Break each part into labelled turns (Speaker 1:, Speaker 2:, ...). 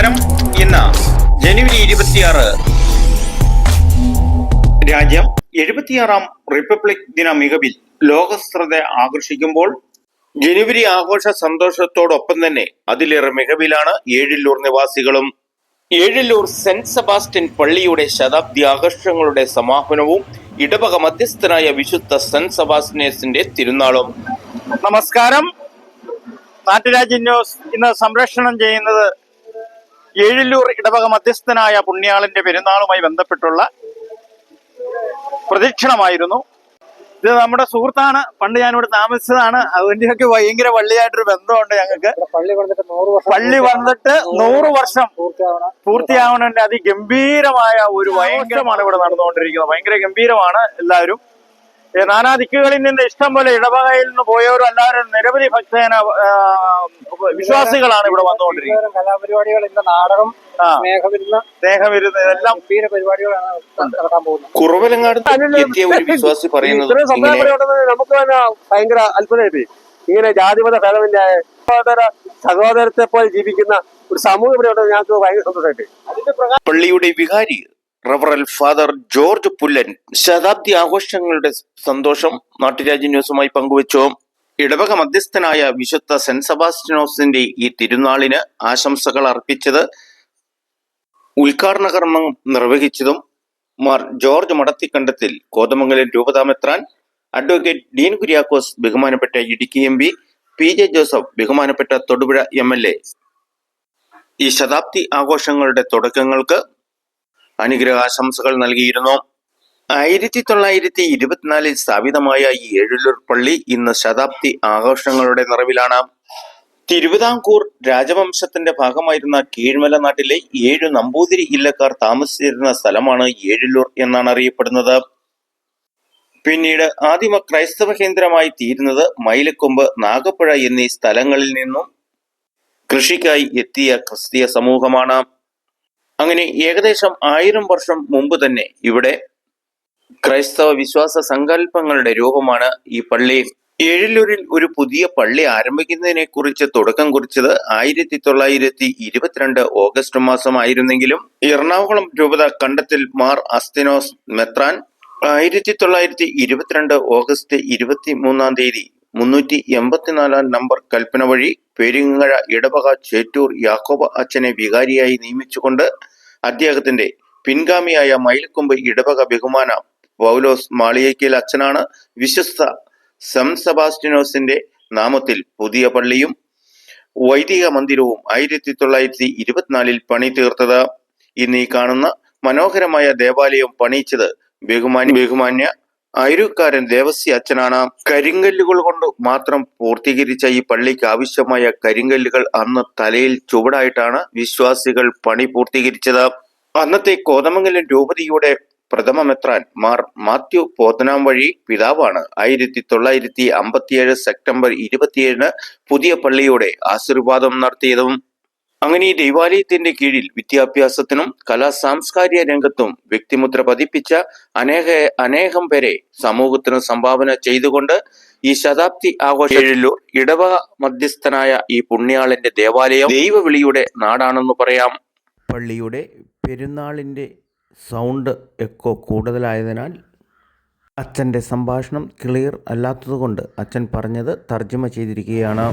Speaker 1: നമസ്കാരം. ഇന്ന് ജനുവരി 26. രാജ്യം 76ാം റിപ്പബ്ലിക് ദിന മികവിൽ ലോകശ്രദ്ധ ആകർഷിക്കുമ്പോൾ ജനുവരി ആഘോഷ സന്തോഷത്തോടൊപ്പം തന്നെ അതിലേറെ മികവിലാണ് ഏഴില്ലൂർ നിവാസികളും. ഏഴില്ലൂർ സെന്റ് സെബാസ്റ്റ്യൻ പള്ളിയുടെ ശതാബ്ദി ആഘോഷങ്ങളുടെ സമാപനവും ഇടവക മധ്യസ്ഥനായ വിശുദ്ധ സെന്റ് സെബാസ്റ്റ്യൻസിന്റെ തിരുനാളും. നമസ്കാരം. നാട്ടുരാജ്യ ന്യൂസ് ഇന്ന് സംപ്രേഷണം ചെയ്യുന്നത് ഏഴില്ലൂർ ഇടവക മധ്യസ്ഥനായ പുണ്യാളന്റെ പെരുന്നാളുമായി ബന്ധപ്പെട്ടുള്ള പ്രദക്ഷിണമായിരുന്നു. ഇത് നമ്മുടെ സുഹൃത്താണ്, പണ്ട് ഞാനിവിടെ താമസിച്ചതാണ്. അതിന്റെയൊക്കെ ഭയങ്കര പള്ളിയായിട്ടൊരു ബന്ധമുണ്ട് ഞങ്ങൾക്ക്. പള്ളി വന്നിട്ട് 100 വർഷം പൂർത്തിയാവണതിന്റെ അതിഗംഭീരമായ ഒരു ഭയങ്കരമാണ് ഇവിടെ നടന്നുകൊണ്ടിരിക്കുന്നത്. ഭയങ്കര ഗംഭീരമാണ്. എല്ലാവരും നാനാ ദിക്കുകളിൽ നിന്ന് ഇഷ്ടം പോലെ ഇടവകയിൽ നിന്ന് പോയവരും എല്ലാവരും നിരവധി ഭക്തജന വിശ്വാസികളാണ് ഇവിടെ വന്നുകൊണ്ടിരിക്കുന്നത്.
Speaker 2: കലാപരിപാടികൾ, നാടകം, സ്നേഹവിരുന്ന്, ഇതെല്ലാം പരിപാടികളാണ് നടക്കാൻ പോകുന്നത്.
Speaker 1: കുറവലങ്ങാട് എത്തിയ ഒരു വിശ്വാസി പറയുന്നത്
Speaker 2: നമുക്ക് തന്നെ ഭയങ്കര അത്ഭുതമായിട്ട്, ഇങ്ങനെ ജാതിമത ഭേദമില്ലായ സഹോദരത്തെ പോലെ ജീവിക്കുന്ന ഒരു സമൂഹം ഇവിടെ ഉണ്ടെന്ന് ഞങ്ങൾക്ക് ഭയങ്കര സന്തോഷമായിട്ട്.
Speaker 1: പള്ളിയുടെ വികാരി റവറൽ ഫാദർ ജോർജ് പുല്ലൻ ശതാബ്ദി ആഘോഷങ്ങളുടെ സന്തോഷം നാട്ടുരാജ്യ ന്യൂസുമായി പങ്കുവച്ചു. ഇടവക മധ്യസ്ഥനായ വിശുദ്ധ സെന്റ് സെബാസ്റ്റ്യനോസിന്റെ ഈ തിരുനാളിന് ആശംസകൾ അർപ്പിച്ചത്, ഉദ്ഘാടന കർമ്മം നിർവഹിച്ചതും മാർ ജോർജ് മടത്തിക്കണ്ടത്തിൽ, കോതമംഗലം രൂപതാമെത്രാൻ അഡ്വക്കേറ്റ് ഡീൻ കുര്യാക്കോസ്, ബഹുമാനപ്പെട്ട ഇടുക്കി MP PJ ജോസഫ്, ബഹുമാനപ്പെട്ട തൊടുപുഴ MLA ഈ ശതാബ്ദി ആഘോഷങ്ങളുടെ തുടക്കങ്ങൾക്ക് അനുഗ്രഹാശംസകൾ നൽകിയിരുന്നു. 1924 സ്ഥാപിതമായ ഈ ഏഴില്ലൂർ പള്ളി ഇന്ന് ശതാബ്ദി ആഘോഷങ്ങളുടെ നിറവിലാണ്. തിരുവിതാംകൂർ രാജവംശത്തിന്റെ ഭാഗമായിരുന്ന കീഴ്മല നാട്ടിലെ 7 നമ്പൂതിരി ഇല്ലക്കാർ താമസിച്ചിരുന്ന സ്ഥലമാണ് ഏഴില്ലൂർ എന്നാണ് അറിയപ്പെടുന്നത്. പിന്നീട് ആദിമ ക്രൈസ്തവ കേന്ദ്രമായി തീരുന്നത് മൈലക്കൊമ്പ്, നാഗപ്പുഴ എന്നീ സ്ഥലങ്ങളിൽ നിന്നും കൃഷിക്കായി എത്തിയ ക്രിസ്തീയ സമൂഹമാണ്. അങ്ങനെ ഏകദേശം 1000 വർഷം മുമ്പ് തന്നെ ഇവിടെ ക്രൈസ്തവ വിശ്വാസ സങ്കല്പങ്ങളുടെ രൂപമാണ് ഈ പള്ളി. ഏഴില്ലൂരിൽ ഒരു പുതിയ പള്ളി ആരംഭിക്കുന്നതിനെ കുറിച്ച് തുടക്കം കുറിച്ചത് 1922 ഓഗസ്റ്റ് മാസമായിരുന്നെങ്കിലും എറണാകുളം രൂപത കണ്ടത്തിൽ മാർ അസ്തിനോസ് മെത്രാൻ 1922 ഓഗസ്റ്റ് 23 തീയതി 384 നമ്പർ കൽപ്പന വഴി പെരിങ്ങഴ ഇടവക ചേറ്റൂർ യാക്കോബ അച്ഛനെ വികാരിയായി നിയമിച്ചുകൊണ്ട് അദ്ദേഹത്തിന്റെ പിൻഗാമിയായ മൈലക്കൊമ്പ് ഇടവക ബഹുമാന പൗലോസ് മാളിയേക്കൽ അച്ഛനാണ് വിശുദ്ധ സെന്റ് സെബാസ്റ്റ്യനോസിന്റെ നാമത്തിൽ പുതിയ പള്ളിയും വൈദിക മന്ദിരവും 1924 പണി തീർത്തത്. ഇന്ന് ഈ കാണുന്ന മനോഹരമായ ദേവാലയം പണിയിച്ചത് ബഹുമാന്യ അയരൂക്കാരൻ ദേവസ്യ അച്ഛനാണ്. കരിങ്കല്ലുകൾ കൊണ്ട് മാത്രം പൂർത്തീകരിച്ച ഈ പള്ളിക്ക് ആവശ്യമായ കരിങ്കല്ലുകൾ അന്ന് തലയിൽ ചുവടായിട്ടാണ് വിശ്വാസികൾ പണി പൂർത്തീകരിച്ചത്. അന്നത്തെ കോതമംഗലം രൂപതയുടെ പ്രഥമ മെത്രാൻ മാർ മാത്യു പോത്തനാം വഴി പിതാവാണ് 1957 സെപ്റ്റംബർ 27 പുതിയ പള്ളിയുടെ ആശീർവാദം നടത്തിയതും. അങ്ങനെ ഈ ദൈവാലയത്തിന്റെ കീഴിൽ വിദ്യാഭ്യാസത്തിനും കലാ സാംസ്കാരിക രംഗത്തും വ്യക്തിമുദ്ര പതിപ്പിച്ച അനേകം പേരെ സമൂഹത്തിന് സംഭാവന ചെയ്തുകൊണ്ട് ഈ ശതാബ്ദി ആഘോഷം ഏഴില്ലൂർ ഇടവക മധ്യസ്ഥനായ ഈ പുണ്യാളന്റെ ദേവാലയം ദൈവവിളിയുടെ നാടാണെന്ന് പറയാം.
Speaker 3: പള്ളിയുടെ പെരുന്നാളിൻ്റെ സൗണ്ട് എക്കോ കൂടുതലായതിനാൽ അച്ഛൻ്റെ സംഭാഷണം ക്ലിയർ അല്ലാത്തതുകൊണ്ട് അച്ഛൻ പറഞ്ഞത് തർജ്ജമ ചെയ്തിരിക്കുകയാണ്.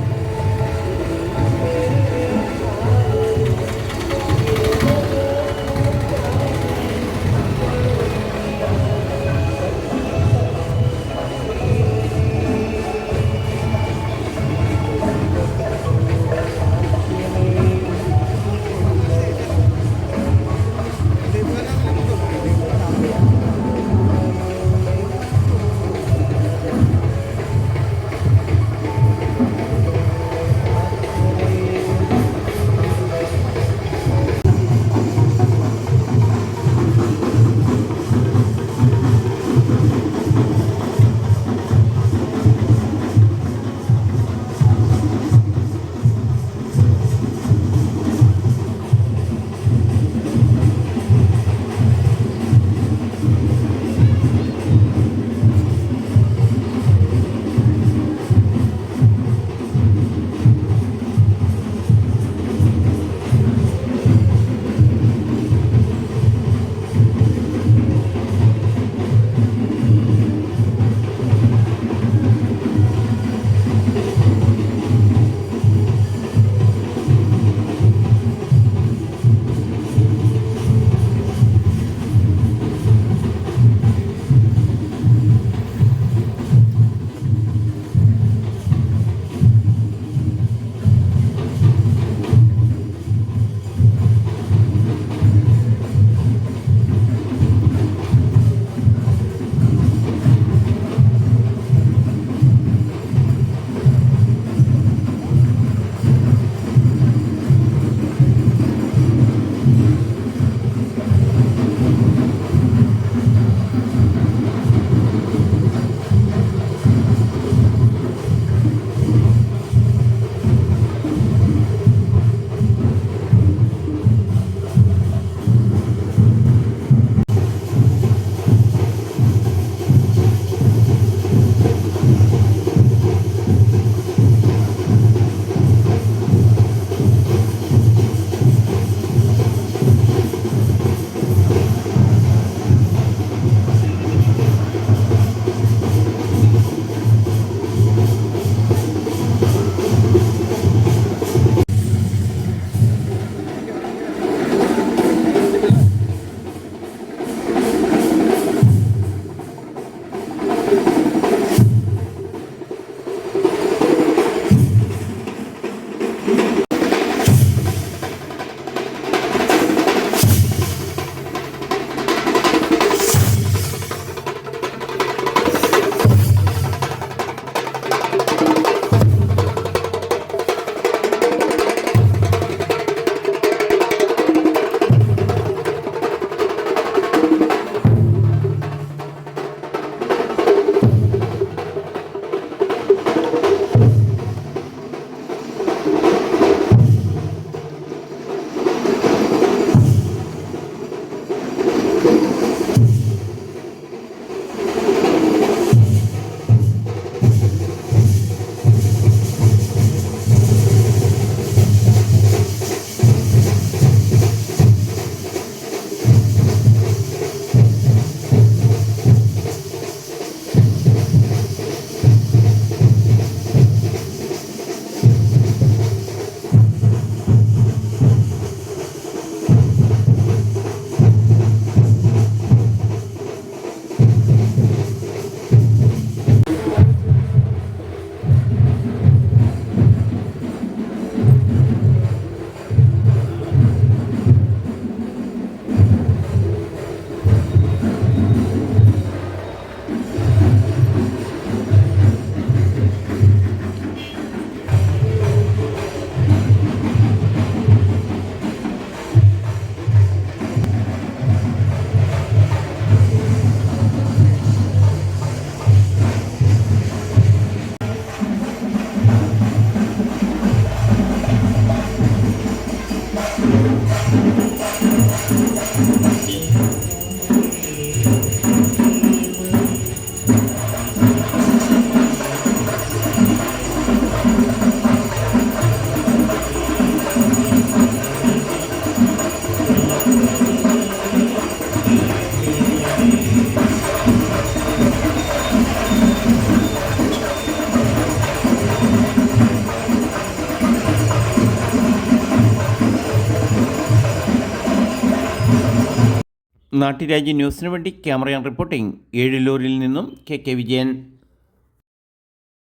Speaker 3: നാട്ടുരാജ്യ ന്യൂസിനു വേണ്ടി ക്യാമറ റിപ്പോർട്ടിംഗ് ഏഴിലൂരിൽ നിന്നും കെ വിജയൻ.